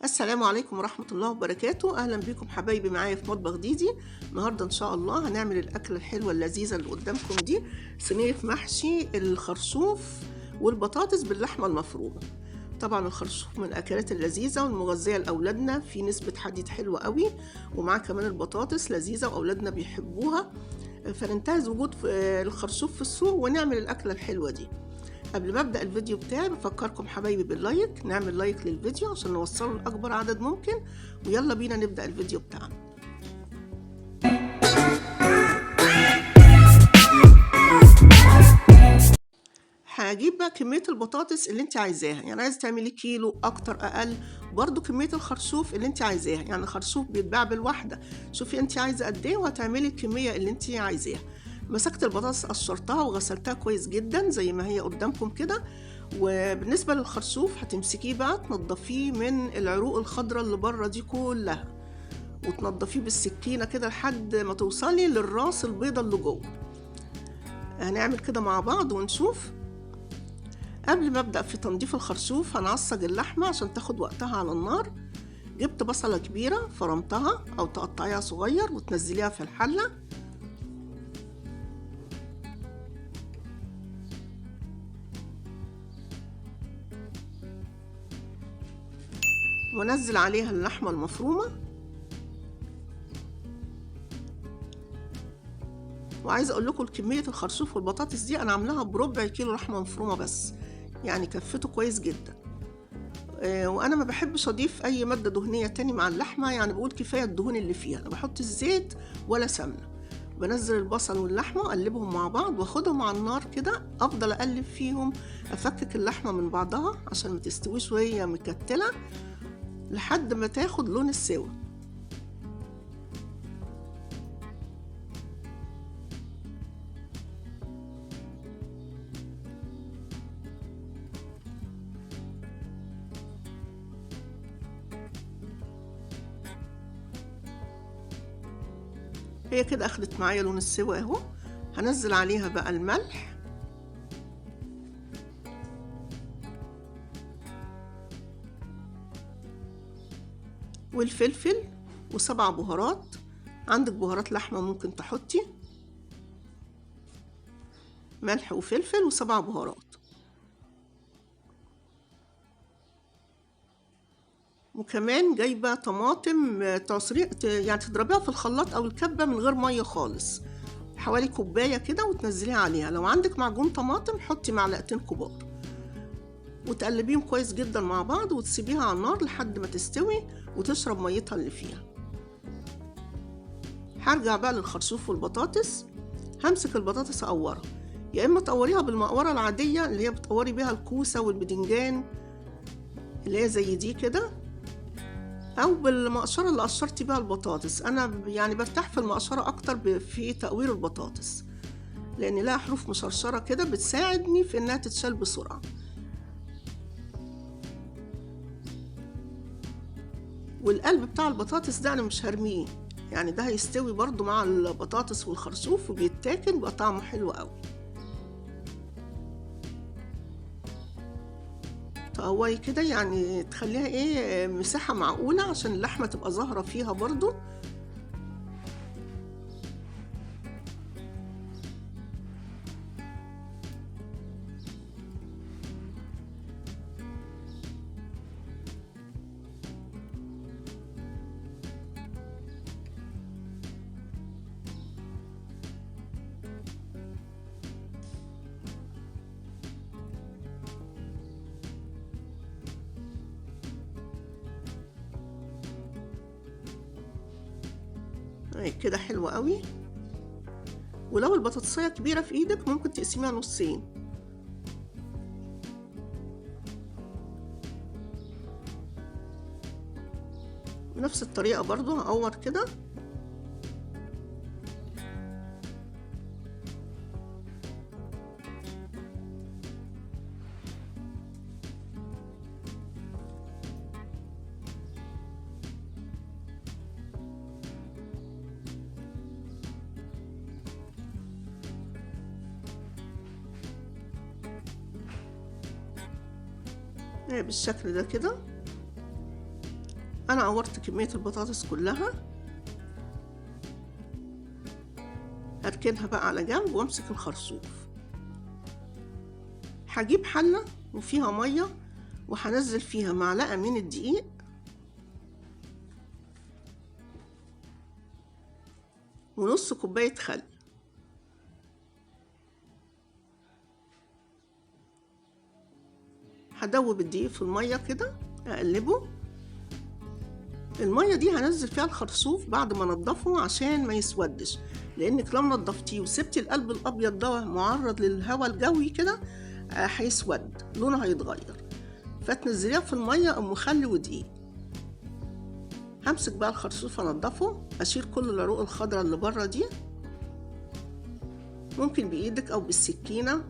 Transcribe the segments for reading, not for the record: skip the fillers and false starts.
السلام عليكم ورحمة الله وبركاته. أهلا بكم حبايبي معايا في مطبخ ديدي. النهاردة إن شاء الله هنعمل الأكلة الحلوة اللذيذة اللي قدامكم دي، صينية محشي الخرشوف والبطاطس باللحمة المفرومة. طبعا الخرشوف من الأكلات اللذيذة والمغذية لأولادنا، في نسبة حديد حلوة قوي، ومعاه كمان البطاطس لذيذة وأولادنا بيحبوها، فننتهز وجود الخرشوف في السوق ونعمل الأكلة الحلوة دي. قبل ما ابدا الفيديو بتاعي بفكركم حبايبي باللايك، نعمل لايك للفيديو عشان نوصله لاكبر عدد ممكن، ويلا بينا نبدا الفيديو بتاعنا. هجيب بقى كميه البطاطس اللي انت عايزاها، يعني عايزه تعملي كيلو اكتر اقل، برضو كميه الخرشوف اللي انت عايزاها، يعني الخرشوف بيتباع بالواحده، شوفي انت عايزه قد ايه وهتعملي الكميه اللي انت عايزاها. مسكت البطاطس قشرتها وغسلتها كويس جدا زي ما هي قدامكم كده. وبالنسبه للخرشوف هتمسكيه بقى تنضفيه من العروق الخضراء اللي بره دي كلها، وتنضفيه بالسكينه كده لحد ما توصلي للراس البيضه اللي جوه. هنعمل كده مع بعض ونشوف. قبل ما ابدا في تنظيف الخرشوف هنعصج اللحمه عشان تاخد وقتها على النار. جبت بصله كبيره فرمتها او تقطعيها صغير وتنزليها في الحله، وانزل عليها اللحمه المفرومه. وعايزه اقول لكم كميه الخرشوف والبطاطس دي انا عاملاها بربع كيلو لحمه مفرومه بس، يعني كفته كويس جدا. وانا ما بحبش اضيف اي ماده دهنيه تاني مع اللحمه، يعني بقول كفايه الدهون اللي فيها، ما بحط الزيت ولا سمنه. بنزل البصل واللحمه واقلبهم مع بعض واخدهم على النار كده، افضل اقلب فيهم، افكك اللحمه من بعضها عشان ما تستويش وهي مكتله لحد ما تاخد لون السوا. هي كده اخدت معايا لون السوا اهو. هنزل عليها بقى الملح والفلفل وسبع بهارات، عندك بهارات لحمة ممكن تحطي، ملح وفلفل وسبع بهارات. وكمان جايبة طماطم تعصري، يعني تضربيها في الخلاط أو الكبة من غير مية خالص، حوالي كوباية كده وتنزليها عليها. لو عندك معجون طماطم حطي معلقتين كبار، وتقلبيهم كويس جدا مع بعض وتسيبيها على النار لحد ما تستوي وتشرب ميتها اللي فيها. هرجع بقى للخرشوف والبطاطس. همسك البطاطس اقورها، يا اما تقوريها بالمقوره العاديه اللي هي بتقوري بيها الكوسه والبدنجان اللي هي زي دي كده، او بالمقشره اللي قشرتي بيها البطاطس. انا يعني برتاح في المقشره اكتر في تقوير البطاطس، لان لها حروف مشرشره كده بتساعدني في انها تتشال بسرعه. والقلب بتاع البطاطس ده انا مش هرميه، يعني ده هيستوي برضو مع البطاطس والخرشوف وبيتاكل بيبقى طعمه حلو قوي. تقوي كده يعني تخليها ايه مساحة معقولة عشان اللحمة تبقى ظاهرة فيها برضو. كده حلوة قوي. ولو البطاطسية كبيرة في ايدك ممكن تقسميها نصين. بنفس الطريقة برضو هقور كده. بالشكل ده كده. انا قورت كمية البطاطس كلها، هركنها بقى على جنب وامسك الخرصوف. هجيب حلة وفيها مية وهنزل فيها معلقة من الدقيق ونص كوباية خل. هدوب الدقيق في المية كده، اقلبه. المية دي هنزل فيها الخرصوف بعد ما انضفه عشان ما يسودش، لانك لو نضفتيه وسبتي القلب الابيض ده معرض للهواء الجوي كده هيسود، لونه هيتغير. فتنزليها في المية ام خل ودقيق. همسك بقى الخرصوف انضفه، اشيل كل العروق الخضراء اللي بره دي، ممكن بايدك او بالسكينة.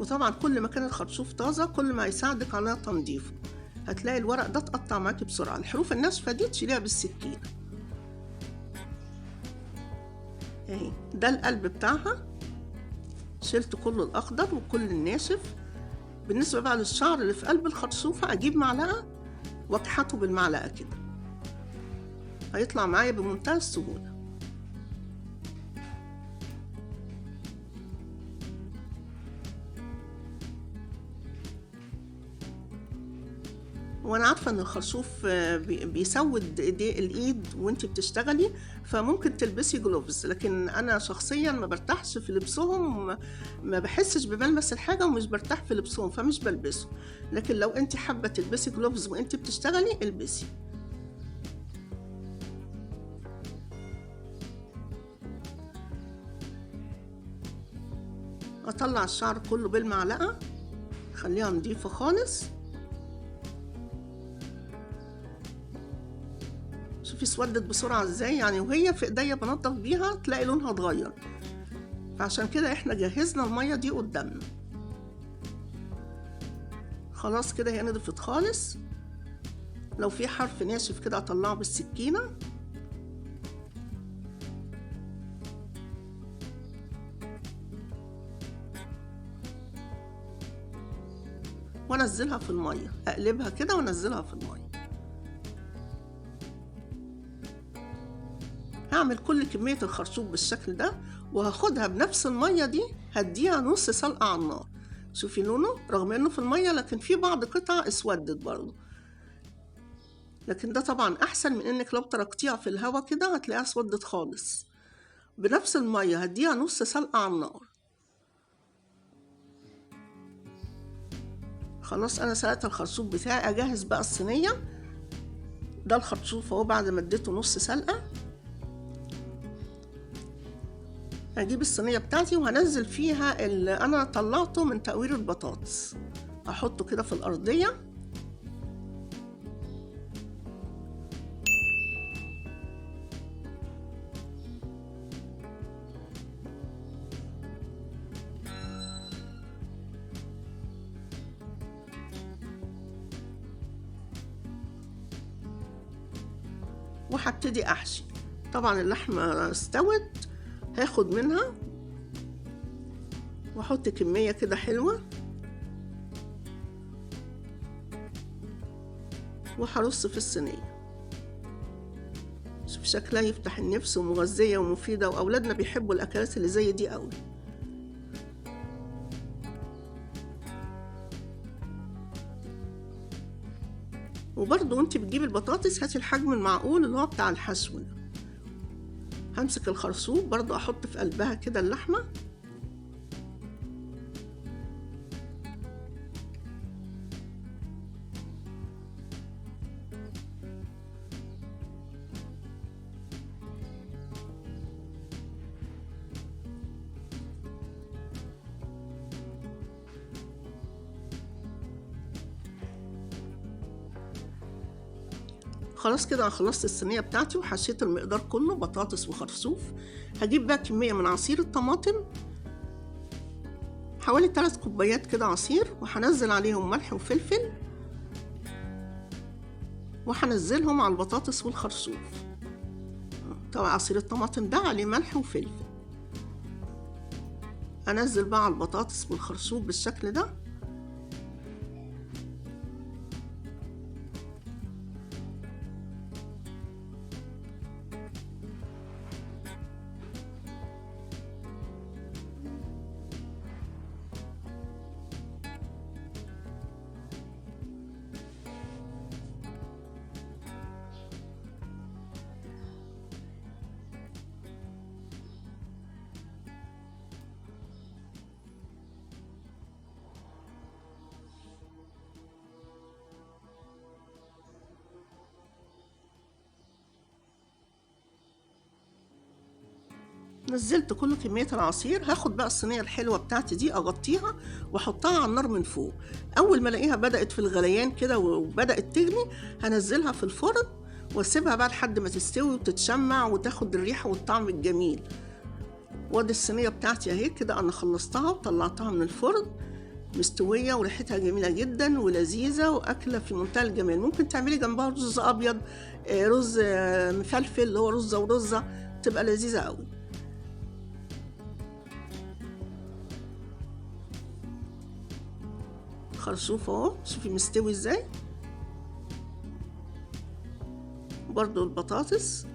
وطبعا كل ما كان الخرصوف طازة كل ما يساعدك على تنظيفه. هتلاقي الورق ده اتقطع معاكي بسرعة. الحروف الناشفة دي تشيليها بالسكينة اهي. ده القلب بتاعها، شلت كل الاخضر وكل الناشف. بالنسبة بقى للشعر اللي في قلب الخرصوفة، اجيب معلقة واكحته بالمعلقة كده، هيطلع معايا بمنتهى السهولة. وانا عارفه ان الخرصوف بيسود الايد وانت بتشتغلي، فممكن تلبسي جلوفز، لكن انا شخصيا ما برتاحش في لبسهم، ما بحسش بملمس الحاجه ومش برتاح في لبسهم فمش بلبسه. لكن لو انت حابه تلبسي جلوفز وانت بتشتغلي البسي. اطلع الشعر كله بالمعلقه، خليها نضيفه خالص. شوفي اسودت بسرعة ازاي، يعني وهي في ايديا بنضف بيها تلاقي لونها اتغير. فعشان كده احنا جهزنا المية دي قدامنا. خلاص كده هي نضفت خالص. لو في حرف ناشف كده اطلعه بالسكينة. وانزلها في المية، اقلبها كده وانزلها في المية. هعمل كل كمية الخرصوف بالشكل ده، وهاخدها بنفس المية دي هديها نص سلقة على النار. شوفي لونه رغم انه في المية لكن في بعض قطع اسودت برضه، لكن ده طبعا احسن من انك لو تركتيها في الهواء كده هتلاقيها اسودت خالص. بنفس المية هديها نص سلقة على النار. خلاص انا سلقت الخرصوف بتاعي، اجهز بقى الصينية. ده الخرصوف اهو بعد ما اديته نص سلقة. هجيب الصينية بتاعتي وهنزل فيها اللي انا طلعته من تقوير البطاطس، احطه كده في الارضية. وهبتدي احشي. طبعا اللحمة استوت، هاخد منها واحط كمية كده حلوة، وهرص في الصينية. شوف شكلها يفتح النفس ومغذية ومفيدة، واولادنا بيحبوا الاكلات اللي زي دي قوي. وبرضو وانت بتجيبي البطاطس هاتي الحجم المعقول اللي هو بتاع الحشو ده. همسك الخرصوف برضو احط في قلبها كده اللحمة، خلاص كده انا خلصت الصينيه بتاعتي وحشيت المقدار كله بطاطس وخرصوف. هجيب بقى كميه من عصير الطماطم، حوالي 3 كوبايات كده عصير، وهنزل عليهم ملح وفلفل، وهنزلهم على البطاطس والخرصوف. طبعا عصير الطماطم ده عليه ملح وفلفل. انزل بقى على البطاطس والخرسوف بالشكل ده. نزلت كل كمية العصير. هاخد بقى الصينية الحلوة بتاعتي دي أغطيها وأحطها على النار من فوق. أول ما ألاقيها بدأت في الغليان كده وبدأت تغلي، هنزلها في الفرن واسيبها بقى لحد ما تستوي وتتشمع وتاخد الريحة والطعم الجميل. وادي الصينية بتاعتي اهي كده، أنا خلصتها وطلعتها من الفرن مستوية وريحتها جميلة جدا ولذيذة وأكلة في منتهى الجمال. ممكن تعملي جنبها رز أبيض، رز مفلفل اللي هو رزة ورزة، تبقى لذيذة قوي. خرشوف اهو، شوفي مستوي ازاي. برضو البطاطس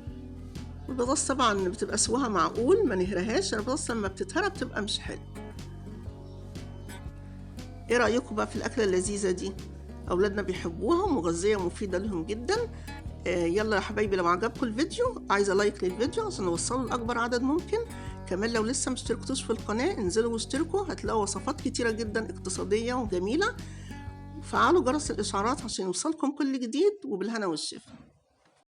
طبعا بتبقى سواها معقول، ما نهرهاش. البطاطس لما بتتهرى بتبقى مش حلو. ايه رأيكم بقى في الأكلة اللذيذة دي؟ أولادنا بيحبوها ومغذية ومفيدة لهم جدا. يلا يا حبايبي، لو عجبكم الفيديو عايزة لايك للفيديو عشان نوصله لأكبر عدد ممكن. كمان لو لسه مشتركتوش في القناة انزلوا واشتركوا، هتلاقوا وصفات كتيرة جدا اقتصادية وجميلة. وفعلوا جرس الإشعارات عشان يوصلكم كل جديد، وبالهنا والشفا.